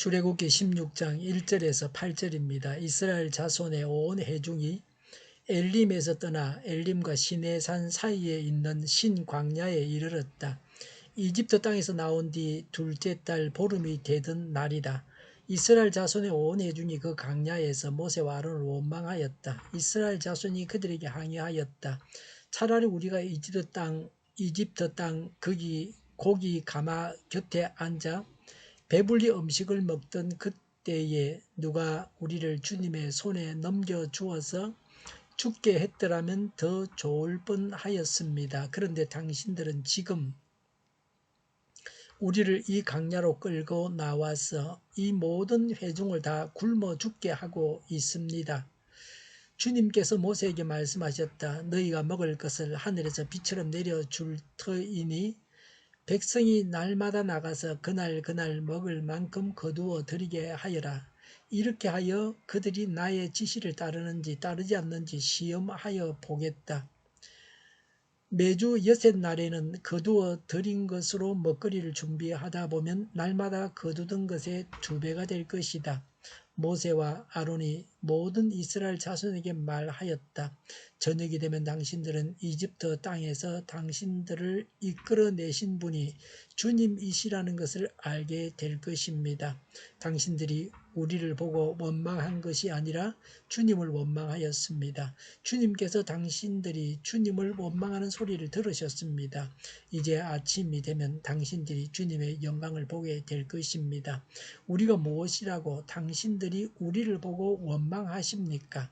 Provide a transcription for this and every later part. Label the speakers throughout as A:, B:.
A: 출애굽기 16장 1절에서 8절입니다. 이스라엘 자손의 온 회중이 엘림에서 떠나 엘림과 시내산 사이에 있는 신광야에 이르렀다. 이집트 땅에서 나온 뒤 둘째 달 보름이 되던 날이다. 이스라엘 자손의 온 회중이 그 광야에서 모세와 아론을 원망하였다. 이스라엘 자손이 그들에게 항의하였다. 차라리 우리가 이집트 땅 고기 가마 곁에 앉아 배불리 음식을 먹던 그때에 누가 우리를 주님의 손에 넘겨주어서 죽게 했더라면 더 좋을 뻔하였습니다. 그런데 당신들은 지금 우리를 이 강야로 끌고 나와서 이 모든 회중을 다 굶어 죽게 하고 있습니다. 주님께서 모세에게 말씀하셨다. 너희가 먹을 것을 하늘에서 비처럼 내려줄 터이니 백성이 날마다 나가서 그날 먹을 만큼 거두어 드리게 하여라. 이렇게 하여 그들이 나의 지시를 따르는지 따르지 않는지 시험하여 보겠다. 매주 여섯 날에는 거두어 드린 것으로 먹거리를 준비하다 보면 날마다 거두던 것의 2배가 될 것이다. 모세와 아론이 모든 이스라엘 자손에게 말하였다. 저녁이 되면 당신들은 이집트 땅에서 당신들을 이끌어내신 분이 주님이시라는 것을 알게 될 것입니다. 당신들이 우리를 보고 원망한 것이 아니라 주님을 원망하였습니다. 주님께서 당신들이 주님을 원망하는 소리를 들으셨습니다. 이제 아침이 되면 당신들이 주님의 영광을 보게 될 것입니다. 우리가 무엇이라고 당신들이 우리를 보고 원망하십니까?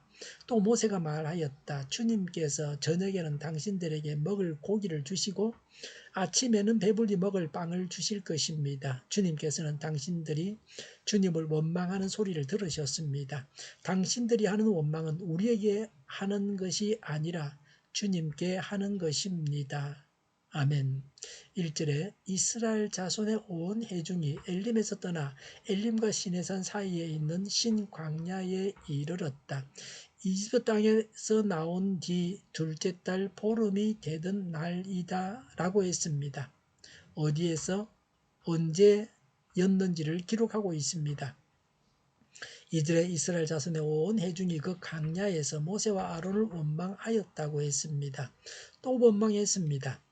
A: 또 모세가 말하였다. 주님께서 저녁에는 당신들에게 먹을 고기를 주시고 아침에는 배불리 먹을 빵을 주실 것입니다. 주님께서는 당신들이 주님을 원망하는 소리를 들으셨습니다. 당신들이 하는 원망은 우리에게 하는 것이 아니라 주님께 하는 것입니다. 아멘. 1절에 이스라엘 자손의 온 회중이 엘림에서 떠나 엘림과 시내산 사이에 있는 신광야에 이르렀다. 이집트 땅에서 나온 뒤 둘째 달 보름이 되던 날이다 라고 했습니다. 어디에서 언제였는지를 기록하고 있습니다. 이들의 이스라엘 자손의 온 회중이 그 광야에서 모세와 아론을 원망하였다고 했습니다. 또 원망했습니다.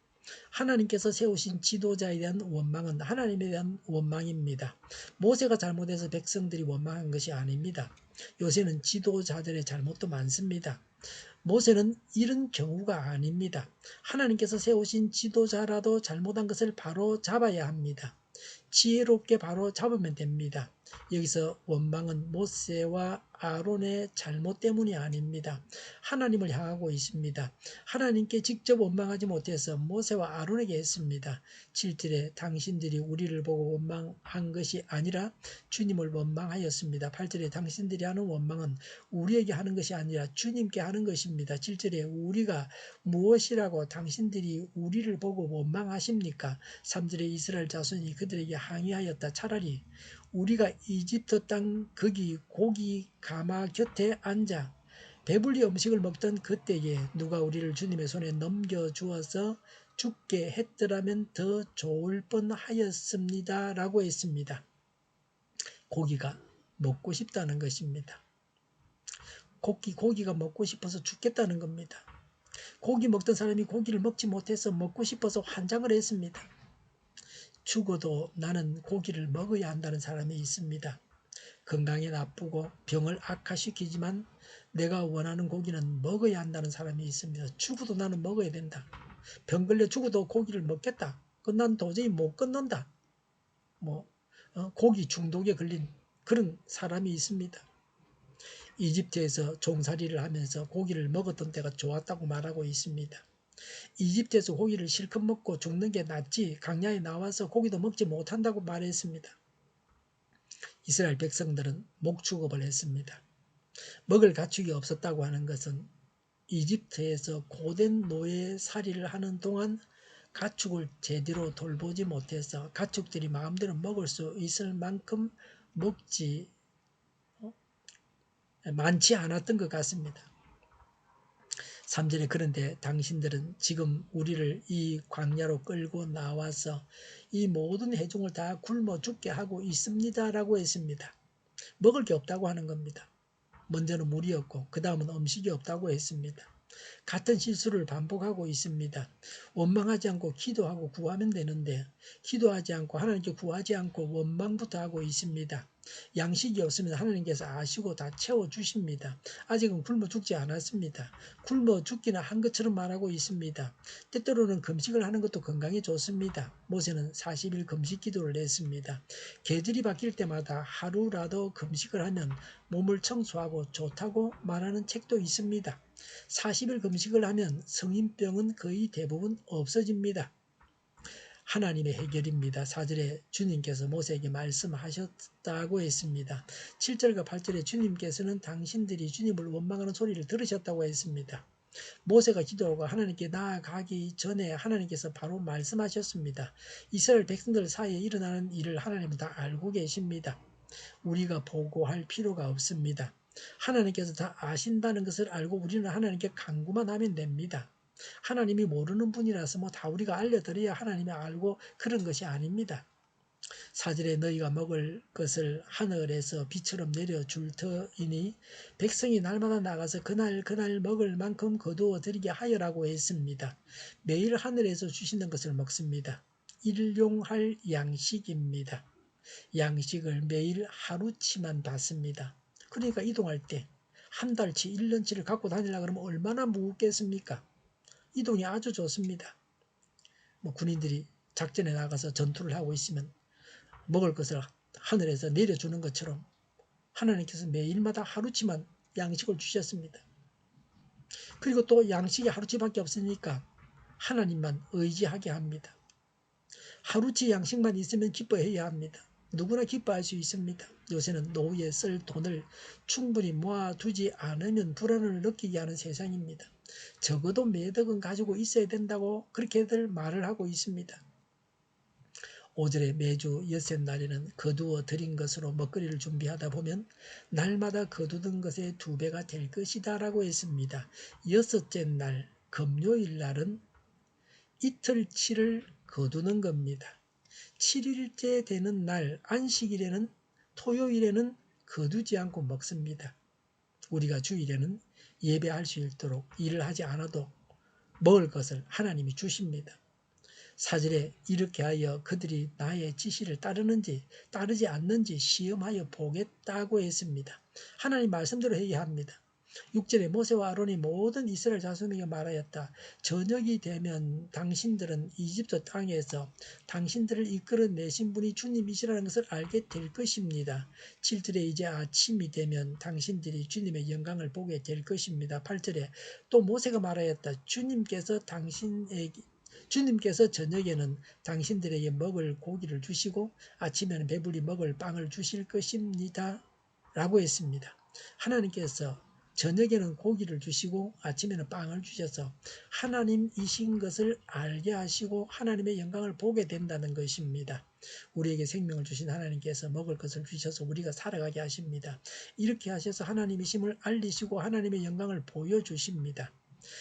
A: 하나님께서 세우신 지도자에 대한 원망은 하나님에 대한 원망입니다. 모세가 잘못해서 백성들이 원망한 것이 아닙니다. 요새는 지도자들의 잘못도 많습니다. 모세는 이런 경우가 아닙니다. 하나님께서 세우신 지도자라도 잘못한 것을 바로 잡아야 합니다. 지혜롭게 바로 잡으면 됩니다. 여기서 원망은 모세와 아론의 잘못 때문이 아닙니다. 하나님을 향하고 있습니다. 하나님께 직접 원망하지 못해서 모세와 아론에게 했습니다. 7절에 당신들이 우리를 보고 원망한 것이 아니라 주님을 원망하였습니다. 8절에 당신들이 하는 원망은 우리에게 하는 것이 아니라 주님께 하는 것입니다. 7절에 우리가 무엇이라고 당신들이 우리를 보고 원망하십니까? 3절에 이스라엘 자손이 그들에게 항의하였다. 차라리 우리가 이집트 땅 고기 가마 곁에 앉아 배불리 음식을 먹던 그때에 누가 우리를 주님의 손에 넘겨주어서 죽게 했더라면 더 좋을 뻔하였습니다 라고 했습니다. 고기가 먹고 싶다는 것입니다. 고기가 먹고 싶어서 죽겠다는 겁니다. 고기 먹던 사람이 고기를 먹지 못해서 먹고 싶어서 환장을 했습니다. 죽어도 나는 고기를 먹어야 한다는 사람이 있습니다. 건강에 나쁘고 병을 악화시키지만 내가 원하는 고기는 먹어야 한다는 사람이 있습니다. 죽어도 나는 먹어야 된다. 병 걸려 죽어도 고기를 먹겠다. 난 도저히 못 끊는다. 고기 중독에 걸린 그런 사람이 있습니다. 이집트에서 종살이를 하면서 고기를 먹었던 때가 좋았다고 말하고 있습니다. 이집트에서 고기를 실컷 먹고 죽는 게 낫지 광야에 나와서 고기도 먹지 못한다고 말했습니다. 이스라엘 백성들은 목축업을 했습니다. 먹을 가축이 없었다고 하는 것은 이집트에서 고된 노예살이를 하는 동안 가축을 제대로 돌보지 못해서 가축들이 마음대로 먹을 수 있을 만큼 많지 않았던 것 같습니다. 3절에 그런데 당신들은 지금 우리를 이 광야로 끌고 나와서 이 모든 회중을 다 굶어 죽게 하고 있습니다라고 했습니다. 먹을 게 없다고 하는 겁니다. 먼저는 물이었고 그 다음은 음식이 없다고 했습니다. 같은 실수를 반복하고 있습니다. 원망하지 않고 기도하고 구하면 되는데 기도하지 않고 하나님께 구하지 않고 원망부터 하고 있습니다. 양식이 없으면 하나님께서 아시고 다 채워주십니다. 아직은 굶어 죽지 않았습니다. 굶어 죽기는 한 것처럼 말하고 있습니다. 때때로는 금식을 하는 것도 건강에 좋습니다. 모세는 40일 금식 기도를 했습니다. 계절이 바뀔 때마다 하루라도 금식을 하면 몸을 청소하고 좋다고 말하는 책도 있습니다. 40일 금식을 하면 성인병은 거의 대부분 없어집니다. 하나님의 해결입니다. 4절에 주님께서 모세에게 말씀하셨다고 했습니다. 7절과 8절에 주님께서는 당신들이 주님을 원망하는 소리를 들으셨다고 했습니다. 모세가 기도하고 하나님께 나아가기 전에 하나님께서 바로 말씀하셨습니다. 이스라엘 백성들 사이에 일어나는 일을 하나님은 다 알고 계십니다. 우리가 보고할 필요가 없습니다. 하나님께서 다 아신다는 것을 알고 우리는 하나님께 간구만 하면 됩니다. 하나님이 모르는 분이라서 뭐 다 우리가 알려드려야 하나님이 알고 그런 것이 아닙니다. 4절에 너희가 먹을 것을 하늘에서 비처럼 내려줄 터이니 백성이 날마다 나가서 그날 먹을 만큼 거두어 드리게 하여라고 했습니다. 매일 하늘에서 주시는 것을 먹습니다. 일용할 양식입니다. 양식을 매일 하루치만 받습니다. 그러니까 이동할 때 한 달치, 1년치를 갖고 다니려고 그러면 얼마나 무겁겠습니까? 이동이 아주 좋습니다. 군인들이 작전에 나가서 전투를 하고 있으면 먹을 것을 하늘에서 내려주는 것처럼 하나님께서 매일마다 하루치만 양식을 주셨습니다. 그리고 또 양식이 하루치밖에 없으니까 하나님만 의지하게 합니다. 하루치 양식만 있으면 기뻐해야 합니다. 누구나 기뻐할 수 있습니다. 요새는 노후에 쓸 돈을 충분히 모아두지 않으면 불안을 느끼게 하는 세상입니다. 적어도 매덕은 가지고 있어야 된다고 그렇게들 말을 하고 있습니다. 5절에 매주 엿새날에는 거두어 드린 것으로 먹거리를 준비하다 보면 날마다 거두던 것의 2배가 될 것이다 라고 했습니다. 여섯째 날 금요일 날은 이틀치를 거두는 겁니다. 7일째 되는 날 안식일에는 토요일에는 거두지 않고 먹습니다. 우리가 주일에는 예배할 수 있도록 일을 하지 않아도 먹을 것을 하나님이 주십니다. 4절에 이렇게 하여 그들이 나의 지시를 따르는지 따르지 않는지 시험하여 보겠다고 했습니다. 하나님 말씀대로 해야 합니다. 6절에 모세와 아론이 모든 이스라엘 자손에게 말하였다. 저녁이 되면 당신들은 이집트 땅에서 당신들을 이끌어내신 분이 주님이시라는 것을 알게 될 것입니다. 7절에 이제 아침이 되면 당신들이 주님의 영광을 보게 될 것입니다. 8절에 또 모세가 말하였다. 주님께서 저녁에는 당신들에게 먹을 고기를 주시고 아침에는 배불리 먹을 빵을 주실 것입니다. 라고 했습니다. 하나님께서 저녁에는 고기를 주시고 아침에는 빵을 주셔서 하나님이신 것을 알게 하시고 하나님의 영광을 보게 된다는 것입니다. 우리에게 생명을 주신 하나님께서 먹을 것을 주셔서 우리가 살아가게 하십니다. 이렇게 하셔서 하나님이심을 알리시고 하나님의 영광을 보여주십니다.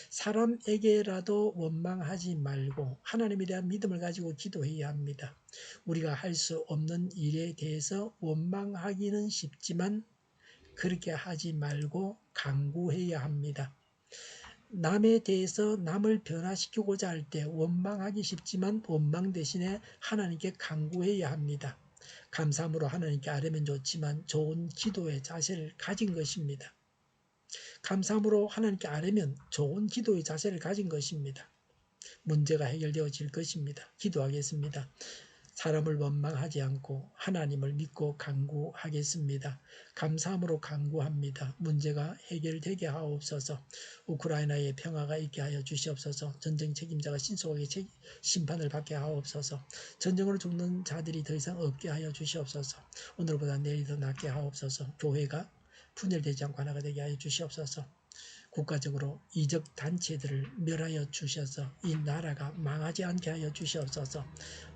A: 사람에게라도 원망하지 말고 하나님에 대한 믿음을 가지고 기도해야 합니다. 우리가 할 수 없는 일에 대해서 원망하기는 쉽지만 그렇게 하지 말고 간구해야 합니다. 남에 대해서 남을 변화시키고자 할 때 원망하기 쉽지만 원망 대신에 하나님께 간구해야 합니다. 감사함으로 하나님께 아뢰면 좋지만 좋은 기도의 자세를 가진 것입니다. 감사함으로 하나님께 아뢰면 좋은 기도의 자세를 가진 것입니다. 문제가 해결되어질 것입니다. 기도하겠습니다. 사람을 원망하지 않고 하나님을 믿고 간구하겠습니다. 감사함으로 간구합니다. 문제가 해결되게 하옵소서. 우크라이나에 평화가 있게 하여 주시옵소서. 전쟁 책임자가 신속하게 심판을 받게 하옵소서. 전쟁으로 죽는 자들이 더 이상 없게 하여 주시옵소서. 오늘보다 내일이 더 낫게 하옵소서. 교회가 분열되지 않고 하나가 되게 하여 주시옵소서. 국가적으로 이적 단체들을 멸하여 주셔서 이 나라가 망하지 않게 하여 주시옵소서.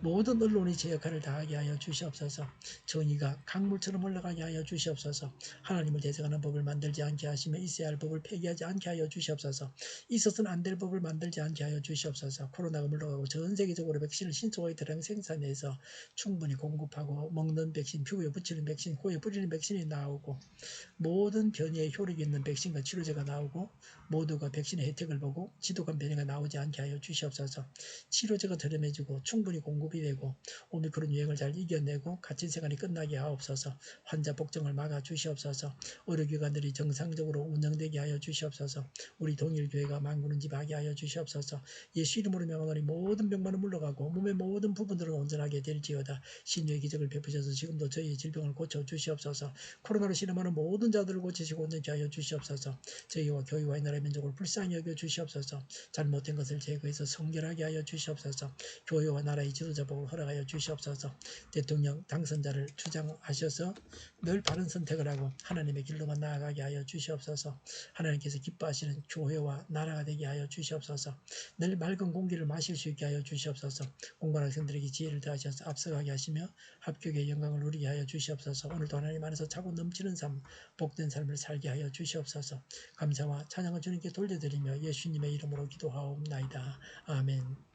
A: 모든 언론이 제 역할을 다하게 하여 주시옵소서. 정의가 강물처럼 흘러가게 하여 주시옵소서. 하나님을 대적하는 법을 만들지 않게 하시며 있어야 할 법을 폐기하지 않게 하여 주시옵소서. 있어서는 안 될 법을 만들지 않게 하여 주시옵소서. 코로나가 물러가고 전 세계적으로 백신을 신속하게 대량 생산해서 충분히 공급하고 먹는 백신, 피부에 붙이는 백신, 코에 뿌리는 백신이 나오고 모든 변이에 효력이 있는 백신과 치료제가 나오고 모두가 백신의 혜택을 보고 지독한 변이가 나오지 않게 하여 주시옵소서. 치료제가 저렴해지고 충분히 공급이 되고 오미크론 유행을 잘 이겨내고 갇힌 생활이 끝나게 하옵소서. 환자 복종을 막아 주시옵소서. 의료기관들이 정상적으로 운영되게 하여 주시옵소서. 우리 동일교회가 만군은집하게 하여 주시옵소서. 예수 이름으로 명하노니 모든 병만은 물러가고 몸의 모든 부분들은 온전하게 될지어다. 신유의 기적을 베푸셔서 지금도 저희의 질병을 고쳐 주시옵소서. 코로나로 신음하는 모든 자들을 고치시고 온전케 하여 주시옵소서. 저희와 교회와 이 나라의 민족을 불쌍히 여겨 주시옵소서. 잘못된 것을 제거해서 성결하게 하여 주시옵소서. 교회와 나라의 지도자복을 허락하여 주시옵소서. 대통령 당선자를 주장하셔서 늘 바른 선택을 하고 하나님의 길로만 나아가게 하여 주시옵소서. 하나님께서 기뻐하시는 교회와 나라가 되게 하여 주시옵소서. 늘 맑은 공기를 마실 수 있게 하여 주시옵소서. 공부하는 학생들에게 지혜를 더하셔서 앞서가게 하시며 합격의 영광을 누리게 하여 주시옵소서. 오늘도 하나님 안에서 차고 넘치는 삶, 복된 삶을 살게 하여 주시옵소서. 감사와 찬양을 주님께 돌려드리며 예수님의 이름으로 기도하옵나이다. 아멘.